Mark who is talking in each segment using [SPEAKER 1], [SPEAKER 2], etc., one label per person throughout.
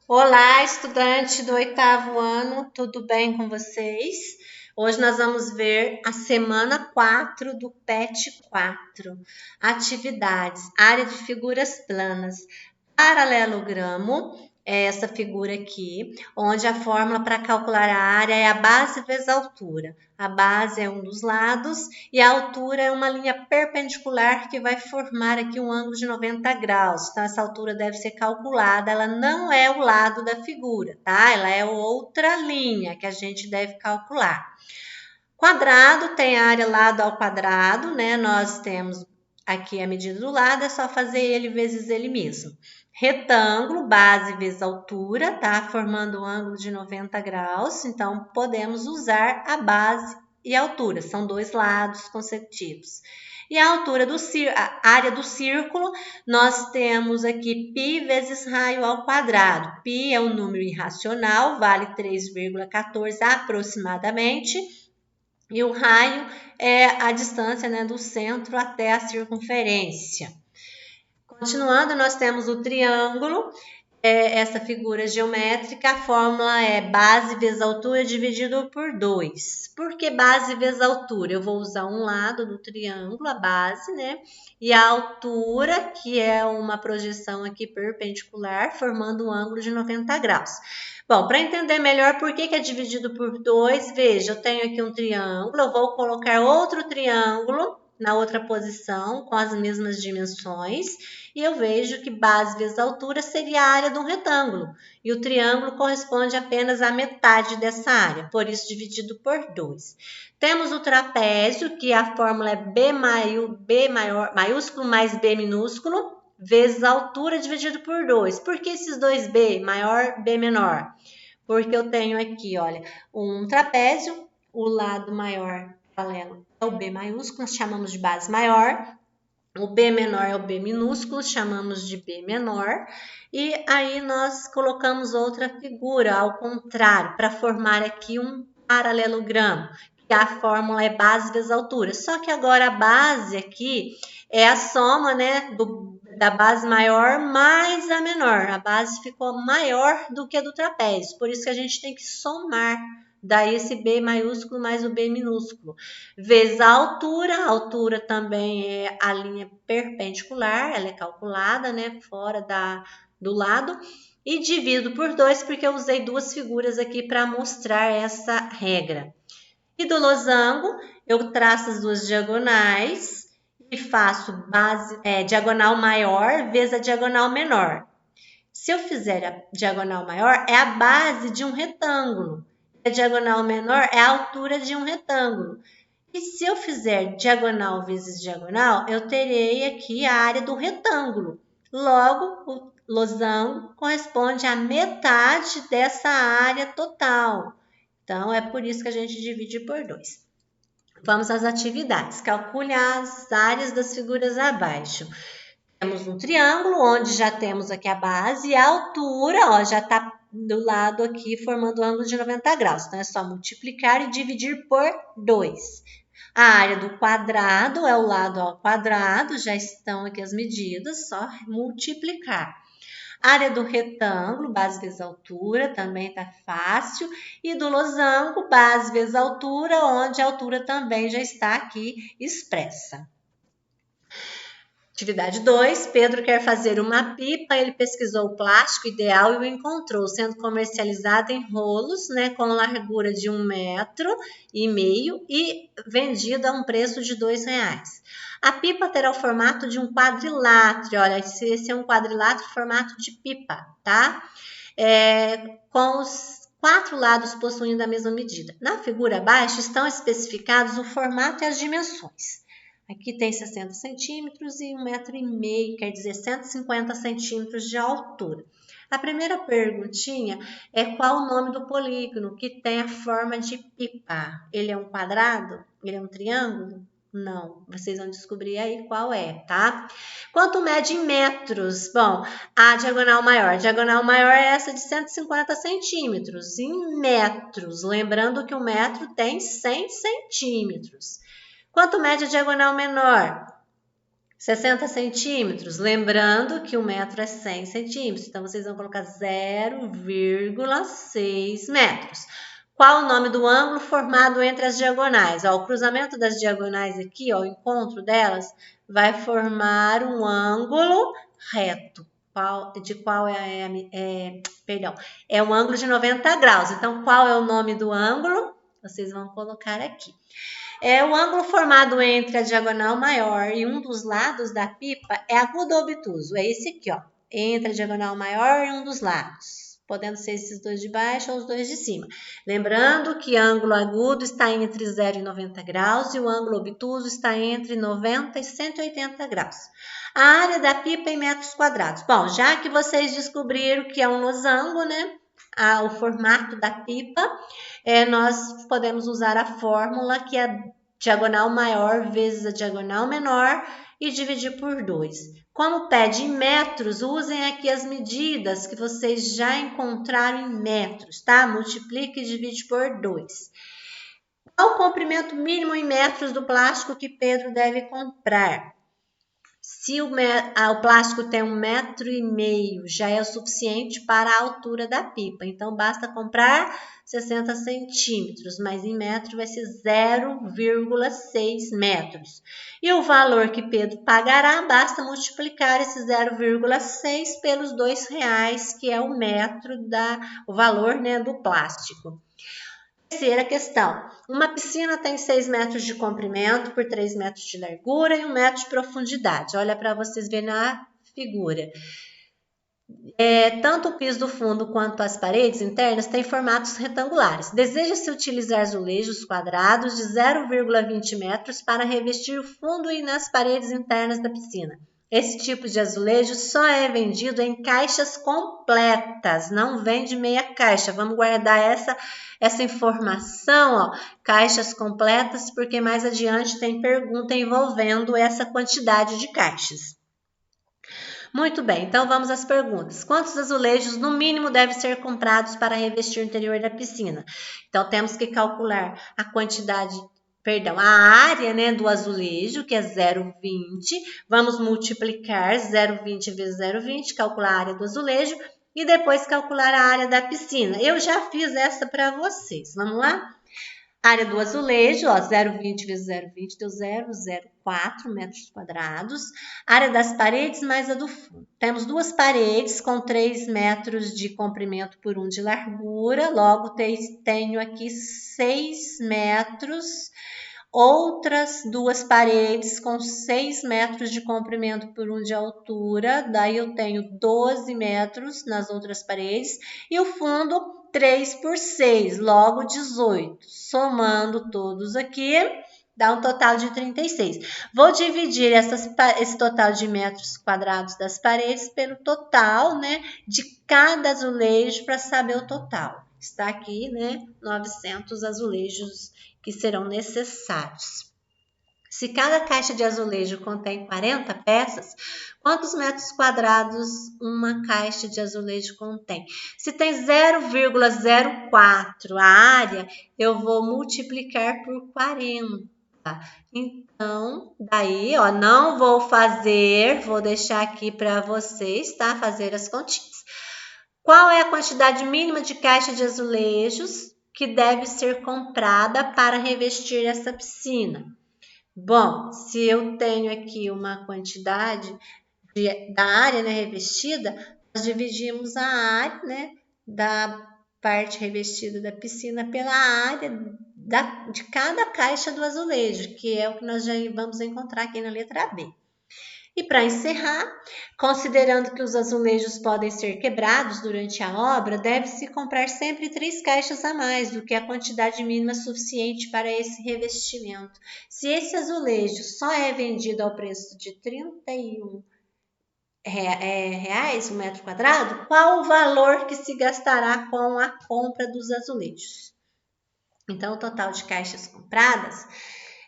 [SPEAKER 1] Olá, estudante do oitavo ano, tudo bem com vocês? Hoje nós vamos ver a semana 4 do PET 4. Atividades, área de figuras planas. Paralelogramo é essa figura aqui, onde a fórmula para calcular a área é a base vezes a altura. A base é um dos lados e a altura é uma linha perpendicular que vai formar aqui um ângulo de 90 graus. Então, essa altura deve ser calculada, ela não é o lado da figura, tá? Ela é outra linha que a gente deve calcular. Quadrado tem a área lado ao quadrado, né? Nós temos aqui a medida do lado, é só fazer ele vezes ele mesmo. Retângulo, base vezes altura, tá? Formando um ângulo de 90 graus. Então, podemos usar a base e a altura. São dois lados consecutivos. E a altura do a área do círculo, nós temos aqui π vezes raio ao quadrado. Π é um número irracional, vale 3,14 aproximadamente. E o raio é a distância, né, do centro até a circunferência. Continuando, nós temos o triângulo, essa figura geométrica, a fórmula é base vezes altura dividido por 2. Por que base vezes altura? Eu vou usar um lado do triângulo, a base, né? E a altura, que é uma projeção aqui perpendicular, formando um ângulo de 90 graus. Bom, para entender melhor por que é dividido por 2, veja, eu tenho aqui um triângulo, eu vou colocar outro triângulo na outra posição, com as mesmas dimensões, e eu vejo que base vezes altura seria a área de um retângulo, e o triângulo corresponde apenas à metade dessa área, por isso dividido por 2. Temos o trapézio, que a fórmula é B maiúsculo mais B minúsculo, vezes a altura dividido por 2. Por que esses dois B, maior, B menor? Porque eu tenho aqui, olha, um trapézio, o lado maior paralelo é o B maiúsculo, nós chamamos de base maior. O B menor é o B minúsculo, chamamos de B menor. E aí nós colocamos outra figura ao contrário, para formar aqui um paralelogramo, que a fórmula é base vezes altura. Só que agora a base aqui é a soma, né, da base maior mais a menor. A base ficou maior do que a do trapézio, por isso que a gente tem que somar. Daí esse B maiúsculo mais o B minúsculo. Vezes a altura também é a linha perpendicular, ela é calculada, né, fora do lado. E divido por 2 porque eu usei duas figuras aqui para mostrar essa regra. E do losango, eu traço as duas diagonais e faço diagonal maior vezes a diagonal menor. Se eu fizer a diagonal maior, é a base de um retângulo. A diagonal menor é a altura de um retângulo. E se eu fizer diagonal vezes diagonal, eu terei aqui a área do retângulo. Logo, o losango corresponde à metade dessa área total. Então, é por isso que a gente divide por 2. Vamos às atividades. Calcule as áreas das figuras abaixo. Temos um triângulo, onde já temos aqui a base e a altura, ó, já está do lado aqui, formando um ângulo de 90 graus. Então, é só multiplicar e dividir por 2. A área do quadrado é o lado ao quadrado, já estão aqui as medidas, só multiplicar. A área do retângulo, base vezes altura, também está fácil. E do losango, base vezes altura, onde a altura também já está aqui expressa. Atividade 2, Pedro quer fazer uma pipa, ele pesquisou o plástico ideal e o encontrou, sendo comercializado em rolos, né, com largura de 1,5 metro e vendido a um preço de R$2. A pipa terá o formato de um quadrilátero, olha, esse é um quadrilátero formato de pipa, tá? Com os 4 lados possuindo a mesma medida. Na figura abaixo estão especificados o formato e as dimensões. Aqui tem 60 centímetros e 1,5 metro, quer dizer 150 centímetros de altura. A primeira perguntinha é qual o nome do polígono que tem a forma de pipa? Ele é um quadrado? Ele é um triângulo? Não, vocês vão descobrir aí qual é, tá? Quanto mede em metros? Bom, a diagonal maior. A diagonal maior é essa de 150 centímetros. Em metros, lembrando que o metro tem 100 centímetros. Quanto mede a diagonal menor? 60 centímetros, lembrando que o metro é 100 centímetros, então vocês vão colocar 0,6 metros. Qual o nome do ângulo formado entre as diagonais? Ó, o cruzamento das diagonais aqui, ó, o encontro delas, vai formar um ângulo reto. É um ângulo de 90 graus. Então, qual é o nome do ângulo? Vocês vão colocar aqui. É o ângulo formado entre a diagonal maior e um dos lados da pipa é agudo ou obtuso. É esse aqui, ó. Entre a diagonal maior e um dos lados. Podendo ser esses dois de baixo ou os dois de cima. Lembrando que ângulo agudo está entre 0 e 90 graus e o ângulo obtuso está entre 90 e 180 graus. A área da pipa em metros quadrados. Bom, já que vocês descobriram que é um losango, né? O formato da pipa, nós podemos usar a fórmula que é diagonal maior vezes a diagonal menor e dividir por 2. Como pede em metros, usem aqui as medidas que vocês já encontraram em metros, tá? Multiplique e divide por 2. Qual o comprimento mínimo em metros do plástico que Pedro deve comprar? Se o plástico tem 1,5 m, já é o suficiente para a altura da pipa. Então, basta comprar 60 centímetros, mas em metro vai ser 0,6 metros. E o valor que Pedro pagará, basta multiplicar esse 0,6 pelos R$2, que é o valor, né, do plástico. Terceira questão. Uma piscina tem 6 metros de comprimento por 3 metros de largura e 1 metro de profundidade. Olha para vocês verem na figura. Tanto o piso do fundo quanto as paredes internas têm formatos retangulares. Deseja-se utilizar azulejos quadrados de 0,20 metros para revestir o fundo e nas paredes internas da piscina. Esse tipo de azulejo só é vendido em caixas completas, não vende meia caixa. Vamos guardar essa informação, ó, caixas completas, porque mais adiante tem pergunta envolvendo essa quantidade de caixas. Muito bem, então vamos às perguntas. Quantos azulejos no mínimo devem ser comprados para revestir o interior da piscina? Então temos que calcular a área, né, do azulejo, que é 0,20. Vamos multiplicar 0,20 vezes 0,20, calcular a área do azulejo e depois calcular a área da piscina. Eu já fiz essa para vocês. Vamos lá? Área do azulejo, ó, 0,20 vezes 0,20 deu 0,04 metros quadrados. Área das paredes mais a do fundo. Temos duas paredes com 3 metros de comprimento por 1 de largura. Logo, tenho aqui 6 metros. Outras duas paredes com 6 metros de comprimento por 1 de altura. Daí eu tenho 12 metros nas outras paredes. E o fundo 3 por 6, logo 18. Somando todos aqui, dá um total de 36. Vou dividir esse total de metros quadrados das paredes pelo total, né, de cada azulejo para saber o total. Está aqui, né, 900 azulejos que serão necessários. Se cada caixa de azulejo contém 40 peças, quantos metros quadrados uma caixa de azulejo contém? Se tem 0,04 a área, eu vou multiplicar por 40. Então, daí, ó, não vou deixar aqui para vocês, tá? Fazer as continhas. Qual é a quantidade mínima de caixa de azulejos que deve ser comprada para revestir essa piscina? Bom, se eu tenho aqui uma quantidade da área, né, revestida, nós dividimos a área, né, da parte revestida da piscina pela área de cada caixa do azulejo, que é o que nós já vamos encontrar aqui na letra B. E para encerrar, considerando que os azulejos podem ser quebrados durante a obra, deve-se comprar sempre 3 caixas a mais do que a quantidade mínima suficiente para esse revestimento. Se esse azulejo só é vendido ao preço de R$31 o metro quadrado, qual o valor que se gastará com a compra dos azulejos? Então, o total de caixas compradas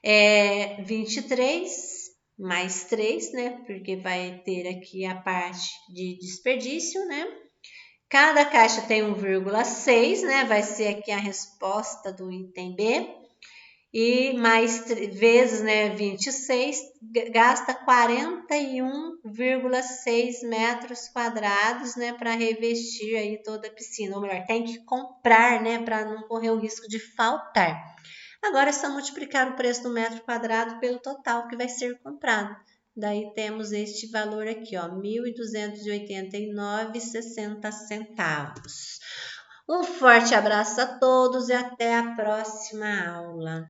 [SPEAKER 1] é 23 mais 3, né? Porque vai ter aqui a parte de desperdício, né? Cada caixa tem 1,6, né? Vai ser aqui a resposta do item B. e mais vezes, né, 26, gasta 41,6 metros quadrados, né, para revestir aí toda a piscina. Ou melhor, tem que comprar, né, para não correr o risco de faltar. Agora é só multiplicar o preço do metro quadrado pelo total que vai ser comprado. Daí temos este valor aqui, ó, R$ 1.289,60. Um forte abraço a todos e até a próxima aula.